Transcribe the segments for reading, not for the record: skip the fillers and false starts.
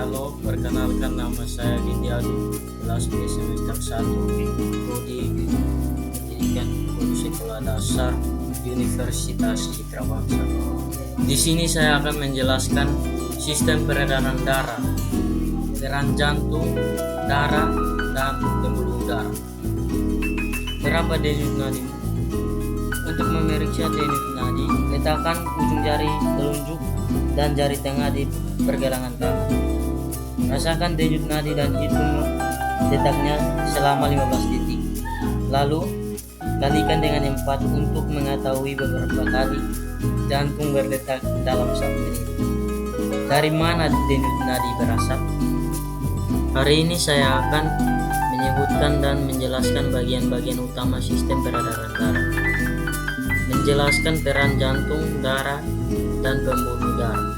Halo, perkenalkan nama saya Didiago, kelas B semester 1, Prodi Pendidikan Guru Sekolah Dasar Universitas Citra Bangsa. Di sini saya akan menjelaskan sistem peredaran darah, peran jantung, darah, dan pembuluh darah. Berapa denyut nadi? Untuk memeriksa denyut nadi, letakkan ujung jari telunjuk dan jari tengah di pergelangan tangan. Rasakan denyut nadi dan hitung detaknya selama 15 detik. Lalu, kalikan dengan 4 untuk mengetahui beberapa kali jantung berdetak dalam 1 menit. Dari mana denyut nadi berasal? Hari ini saya akan menyebutkan dan menjelaskan bagian-bagian utama sistem peredaran darah, menjelaskan peran jantung, darah, dan pembuluh darah.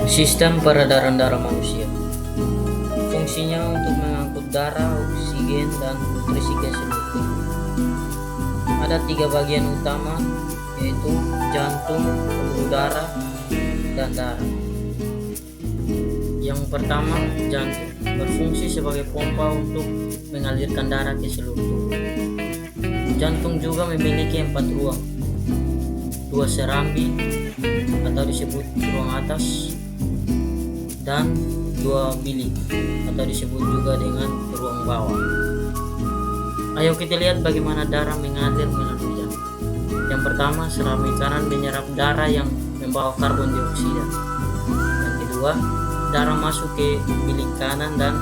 Sistem peredaran darah manusia fungsinya untuk mengangkut darah, oksigen, dan nutrisi ke seluruh tubuh. Ada 3 bagian utama, yaitu jantung, pembuluh darah, dan darah. Yang pertama, jantung berfungsi sebagai pompa untuk mengalirkan darah ke seluruh tubuh. Jantung juga memiliki 4 ruang, 2 serambi atau disebut ruang atas, dan 2 bilik atau disebut juga dengan ruang bawah. Ayo kita lihat bagaimana darah mengalir melalui jantung. Yang pertama, serambi kanan menyerap darah yang membawa karbon dioksida. Yang kedua, darah masuk ke bilik kanan dan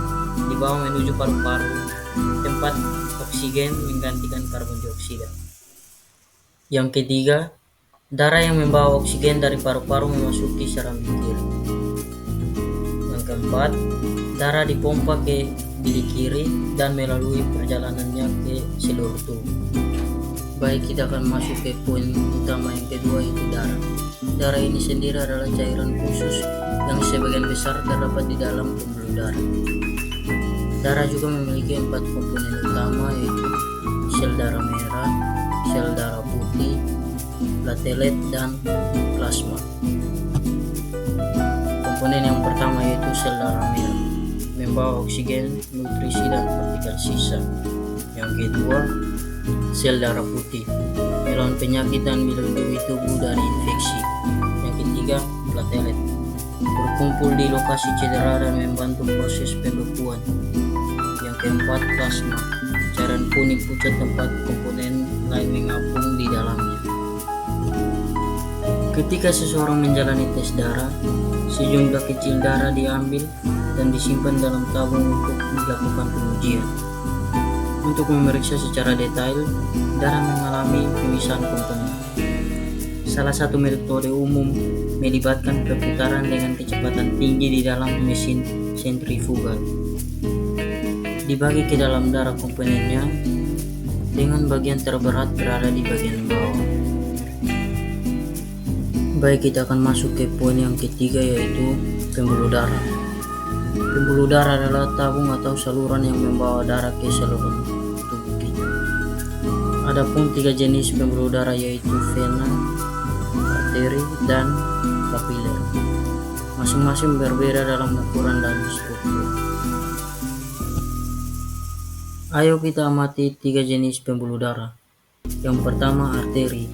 dibawa menuju paru-paru, tempat oksigen menggantikan karbon dioksida. Yang ketiga, darah yang membawa oksigen dari paru-paru memasuki serambi kiri. Yang keempat, darah dipompa ke bilik kiri dan melalui perjalanannya ke seluruh tubuh. Baik, kita akan masuk ke poin utama yang kedua, yaitu darah. Darah ini sendiri adalah cairan khusus yang sebagian besar terdapat di dalam pembuluh darah. Darah juga memiliki 4 komponen utama, yaitu sel darah merah, sel darah putih, platelet, dan plasma. Komponen yang pertama yaitu sel darah merah, membawa oksigen, nutrisi, dan partikel sisa. Yang kedua, sel darah putih, melawan penyakit dan melindungi tubuh dari infeksi. Yang ketiga, platelet, berkumpul di lokasi cedera dan membantu proses pembekuan. Yang keempat, plasma, cairan kuning pucat tempat komponen lain mengapung di dalamnya. Ketika seseorang menjalani tes darah, sejumlah kecil darah diambil dan disimpan dalam tabung untuk dilakukan pengujian. Untuk memeriksa secara detail, darah mengalami pemisahan komponen. Salah satu metode umum melibatkan perputaran dengan kecepatan tinggi di dalam mesin sentrifugal. Dibagi ke dalam darah komponennya, dengan bagian terberat berada di bagian bawah. Baik, kita akan masuk ke poin yang ketiga, yaitu pembuluh darah. Pembuluh darah adalah tabung atau saluran yang membawa darah ke seluruh tubuh kita. Adapun 3 jenis pembuluh darah, yaitu vena, arteri, dan kapiler. Masing-masing berbeda dalam ukuran dan struktur. Ayo kita amati 3 jenis pembuluh darah. Yang pertama, arteri.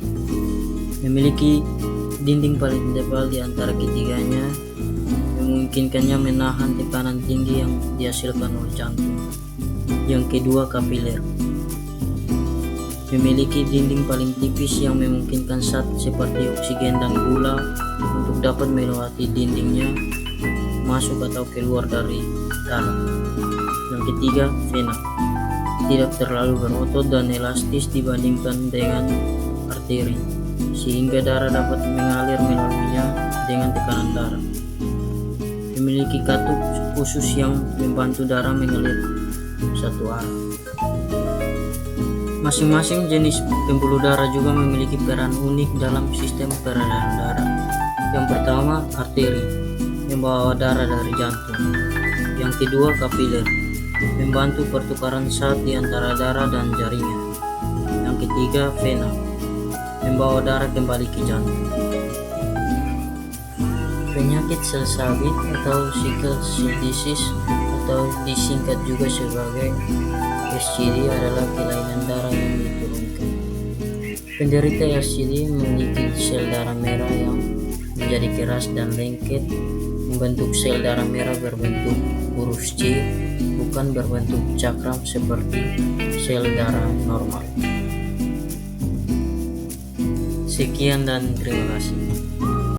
Memiliki dinding paling tebal di antara ketiganya, memungkinkannya menahan tekanan tinggi yang dihasilkan oleh jantung. Yang kedua, kapiler. Memiliki dinding paling tipis yang memungkinkan zat seperti oksigen dan gula untuk dapat melewati dindingnya, masuk atau keluar dari darah. Yang ketiga, vena. Tidak terlalu berotot dan elastis dibandingkan dengan arteri, sehingga darah dapat mengalir melaluinya dengan tekanan darah. Memiliki katup khusus yang membantu darah mengalir satu arah. Masing-masing jenis pembuluh darah juga memiliki peran unik dalam sistem peredaran darah. Yang pertama, arteri, membawa darah dari jantung. Yang kedua, kapiler, membantu pertukaran zat di antara darah dan jaringan. Yang ketiga, vena, membawa darah kembali ke jantung. Penyakit sel sabit atau sickle cell disease atau disingkat juga sebagai SCD adalah kelainan darah yang diturunkan. Penderita SCD memiliki sel darah merah yang menjadi keras dan lengket, membentuk sel darah merah berbentuk huruf C, bukan berbentuk cakram seperti sel darah normal. Sekian dan terima kasih.